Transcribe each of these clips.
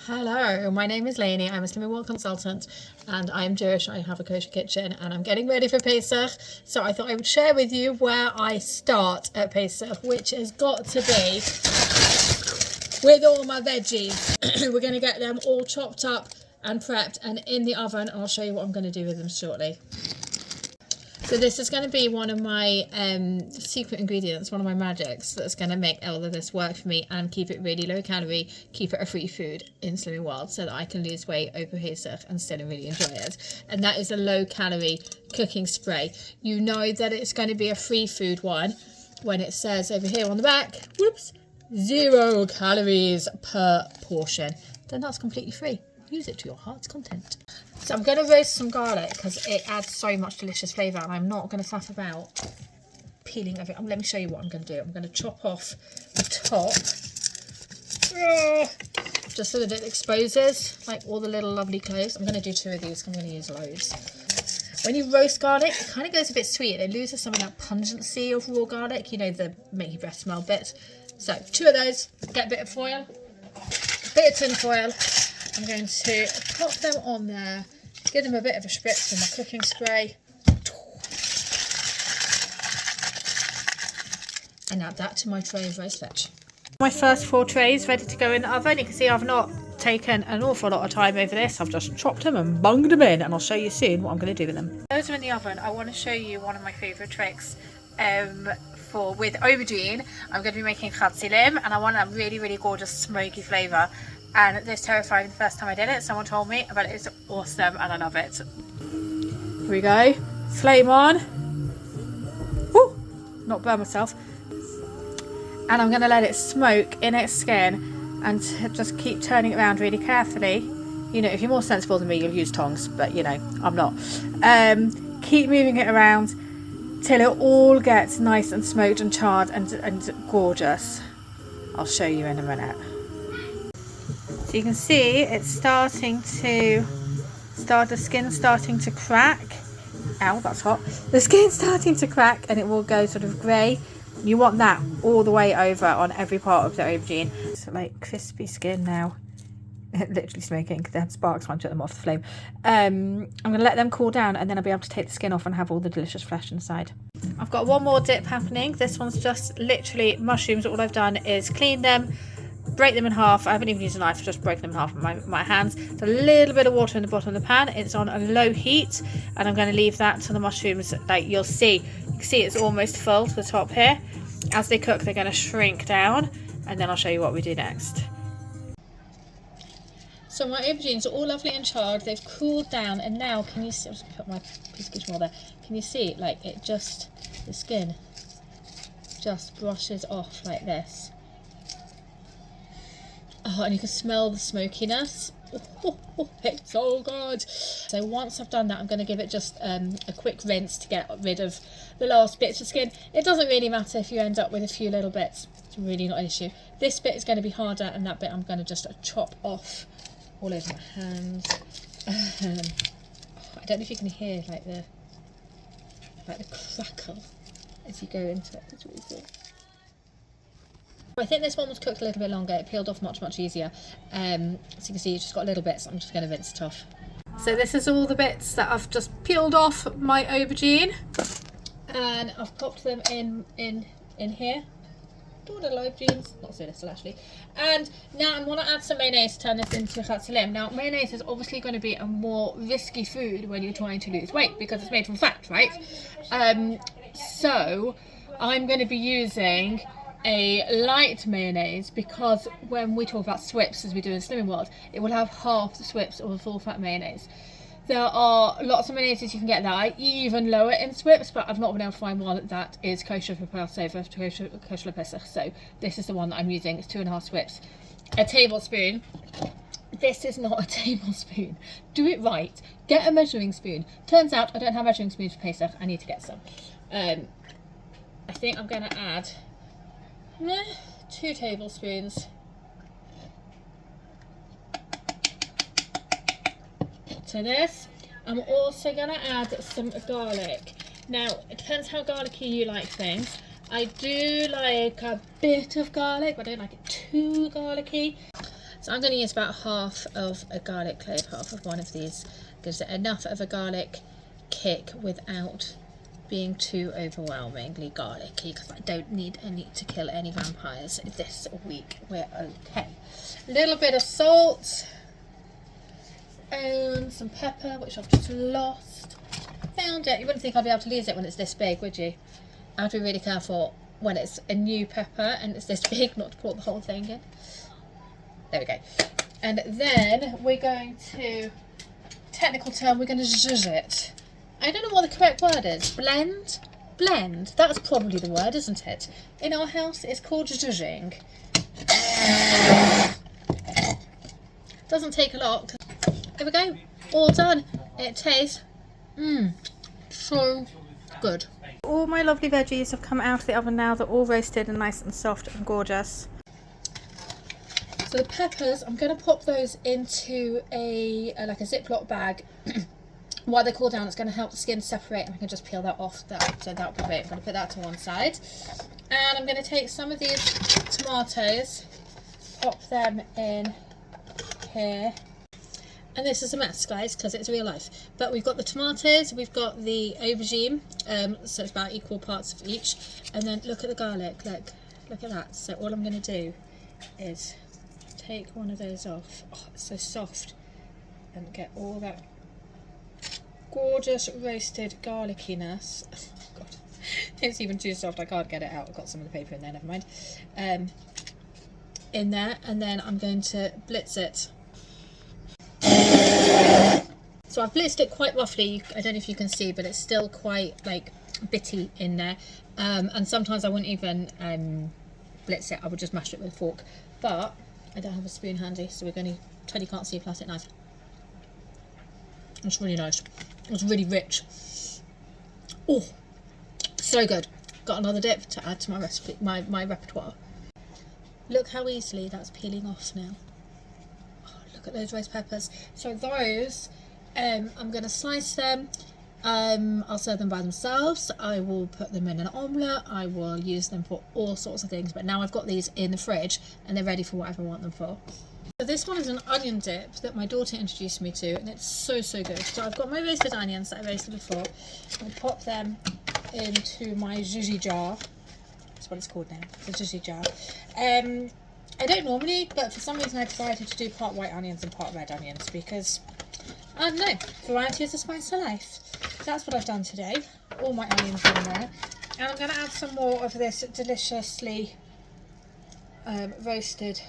Hello, my name is Lainey. I'm a Slimming World consultant and I'm Jewish. I have a kosher kitchen and I'm getting ready for Pesach. So I thought I would share with you where I start at Pesach, which has got to be with all my veggies. We're going to get them all chopped up and prepped and in the oven, and I'll show you what I'm going to do with them shortly. So this is going to be one of my secret ingredients, one of my magics that's going to make all of this work for me and keep it really low calorie, keep it a free food in Slimming World so that I can lose weight over Pesach and still really enjoy it. And that is a low calorie cooking spray. You know that it's going to be a free food one when it says over here on the back, whoops, 0 calories per portion. Then that's completely free. Use it to your heart's content. So I'm going to roast some garlic because it adds so much delicious flavour, and I'm not going to faff about peeling everything. Let me show you what I'm going to do. I'm going to chop off the top just so that it exposes like all the little lovely cloves. I'm going to do 2 of these. I'm going to use loads. When you roast garlic, it kind of goes a bit sweet. It loses some of that pungency of raw garlic, you know, the make your breath smell bit. So 2 of those. Get a bit of foil, a bit of tin foil. I'm going to pop them on there, give them a bit of a spritz with my cooking spray, and add that to my tray of roast veg. My first 4 trays ready to go in the oven. You can see I've not taken an awful lot of time over this. I've just chopped them and bunged them in, and I'll show you soon what I'm going to do with them. Those are in the oven. I want to show you one of my favourite tricks with aubergine. I'm going to be making chatzilim, and I want a really, really gorgeous smoky flavour. And this terrified me the first time I did it. Someone told me, but it's awesome and I love it. Here we go. Flame on. Woo! Not burn myself. And I'm going to let it smoke in its skin and just keep turning it around really carefully. You know, if you're more sensible than me, you'll use tongs, but you know, I'm not. Keep moving it around till it all gets nice and smoked and charred and gorgeous. I'll show you in a minute. So you can see it's the skin's starting to crack. Ow, that's hot. The skin's starting to crack and it will go sort of grey. You want that all the way over on every part of the aubergine. It's like crispy skin now. Literally smoking because they had sparks when I took them off the flame. I'm going to let them cool down and then I'll be able to take the skin off and have all the delicious flesh inside. I've got one more dip happening. This one's just literally mushrooms. All I've done is clean them, break them in half. I haven't even used a knife, just broken them in half with my hands. There's a little bit of water in the bottom of the pan. It's on a low heat and I'm going to leave that to the mushrooms. Like you can see it's almost full to the top here. As they cook, they're going to shrink down, and then I'll show you what we do next. So my aubergines are all lovely and charred. They've cooled down, and now can you see? I'll just put my piece of kitchen roll there. Can you see like it just, the skin just brushes off like this. Oh, and you can smell the smokiness. Oh, it's so good. So once I've done that, I'm going to give it just a quick rinse to get rid of the last bits of skin. It doesn't really matter if you end up with a few little bits. It's really not an issue. This bit is going to be harder, and that bit I'm going to just chop off all over my hands. I don't know if you can hear like the crackle as you go into it. It's really cool. I think this one was cooked a little bit longer. It peeled off much easier. So you can see it's just got little bits. I'm just going to rinse it off. So this is all the bits that I've just peeled off my aubergine, and I've popped them in here. 2 little aubergines, not so little actually. And now I want to add some mayonnaise to turn this into chatzilim. Now mayonnaise is obviously going to be a more risky food when you're trying to lose weight because it's made from fat, right? So I'm going to be using a light mayonnaise because when we talk about swips as we do in Slimming World, it will have half the swips of a full fat mayonnaise. There are lots of mayonnaises you can get that are even lower in swips, but I've not been able to find one that is kosher for Passover, kosher for Pesach. So this is the one that I'm using. It's 2.5 swips. A tablespoon. This is not a tablespoon. Do it right. Get a measuring spoon. Turns out I don't have a measuring spoon for Pesach. I need to get some. I think I'm going to add 2 tablespoons to this. I'm also going to add some garlic. Now, it depends how garlicky you like things. I do like a bit of garlic, but I don't like it too garlicky. So I'm going to use about half of a garlic clove, half of one of these. Gives it enough of a garlic kick without being too overwhelmingly garlicky, because I don't need to kill any vampires this week. We're okay. A little bit of salt and some pepper, which I've just lost. Found it. You wouldn't think I'd be able to lose it when it's this big, would you? I have to be really careful when it's a new pepper and it's this big not to pour the whole thing in. There we go. And then we're going to, technical term, we're going to zhuzh it. I don't know what the correct word is. Blend? Blend. That's probably the word, isn't it? In our house, it's called zhuzhing. Doesn't take a lot. There we go. All done. It tastes so good. All my lovely veggies have come out of the oven now. They're all roasted and nice and soft and gorgeous. So the peppers, I'm going to pop those into like a Ziploc bag. While they cool down, it's going to help the skin separate, and I can just peel that off. So that'll be great. I'm going to put that to one side. And I'm going to take some of these tomatoes, pop them in here. And this is a mess, guys, because it's real life. But we've got the tomatoes, we've got the aubergine, so it's about equal parts of each. And then look at the garlic, look at that. So all I'm going to do is take one of those off. Oh, it's so soft. And get all that gorgeous roasted garlickiness. Oh, God, it's even too soft. I can't get it out. I've got some of the paper in there. Never mind. In there, and then I'm going to blitz it. So I've blitzed it quite roughly. I don't know if you can see, but it's still quite like bitty in there. And sometimes I wouldn't even blitz it. I would just mash it with a fork. But I don't have a spoon handy, so we're going to pretend you can't see a plastic knife. It's really nice. It's really rich. Oh, so good. Got another dip to add to my recipe, my repertoire. Look how easily that's peeling off now. Oh, look at those roast peppers. So those, I'm going to slice them. I'll serve them by themselves. I will put them in an omelette. I will use them for all sorts of things. But now I've got these in the fridge and they're ready for whatever I want them for. So this one is an onion dip that my daughter introduced me to, and it's so good. So I've got my roasted onions that I roasted before. I'll pop them into my zhuzhi jar. That's what it's called now, the zhuzhi jar. I don't normally, but for some reason I decided to do part white onions and part red onions because, I don't know, variety is the spice of life. So that's what I've done today. All my onions in there. And I'm going to add some more of this deliciously roasted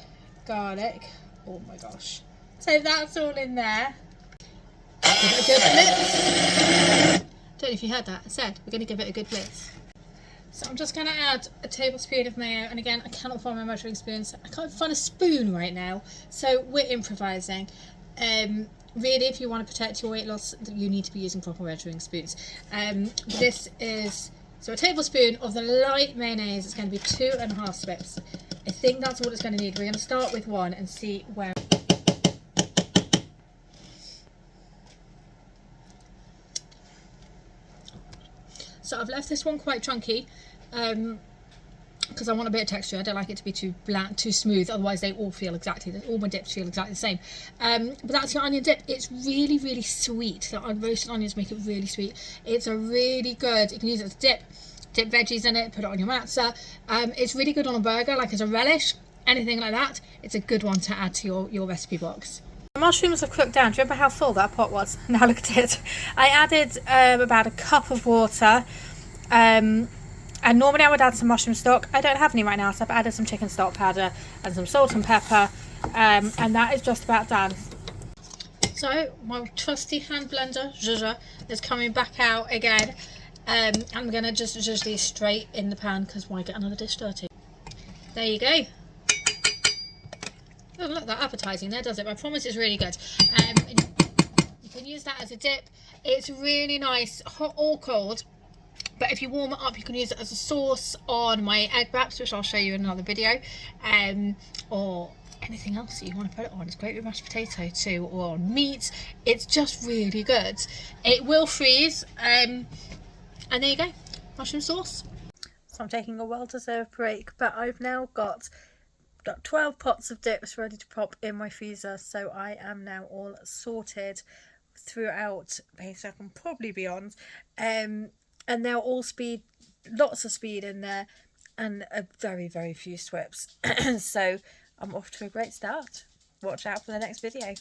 garlic. Oh my gosh. So that's all in there. Give it a good blitz. Don't know if you heard that. I said we're going to give it a good blitz. So I'm just going to add a tablespoon of mayo. And again, I cannot find my measuring spoons. I can't find a spoon right now. So we're improvising. Really, if you want to protect your weight loss, you need to be using proper measuring spoons. This is, so a tablespoon of the light mayonnaise. It's going to be 2.5 strips. I think that's what it's going to need. We're going to start with one and see where. So I've left this one quite chunky because I want a bit of texture. I don't like it to be too bland, too smooth. Otherwise, they all feel exactly. All my dips feel exactly the same. But that's your onion dip. It's really sweet. The roasted onions make it really sweet. It's a really good. You can use it as a dip. Dip veggies in it, put it on your matzah. It's really good on a burger, like as a relish, anything like that. It's a good one to add to your recipe box. The mushrooms have cooked down. Do you remember how full that pot was? Now look at it. I added about a cup of water, and normally I would add some mushroom stock. I don't have any right now, so I've added some chicken stock powder and some salt and pepper, and that is just about done. So my trusty hand blender, zhuzh, is coming back out again. I'm going to just zhuzh these straight in the pan because why get another dish dirty? There you go. Doesn't look that appetizing there, does it? But I promise it's really good. You can use that as a dip. It's really nice, hot or cold. But if you warm it up, you can use it as a sauce on my egg wraps, which I'll show you in another video. Or anything else that you want to put it on. It's great with mashed potato too, or on meat. It's just really good. It will freeze. And there you go, mushroom sauce. So I'm taking a well-deserved break, but I've now got got 12 pots of dips ready to pop in my freezer, so I am now all sorted throughout Pesach and probably beyond. And they'll all speed, lots of speed in there, and a very, very few swips. So I'm off to a great start. Watch out for the next video.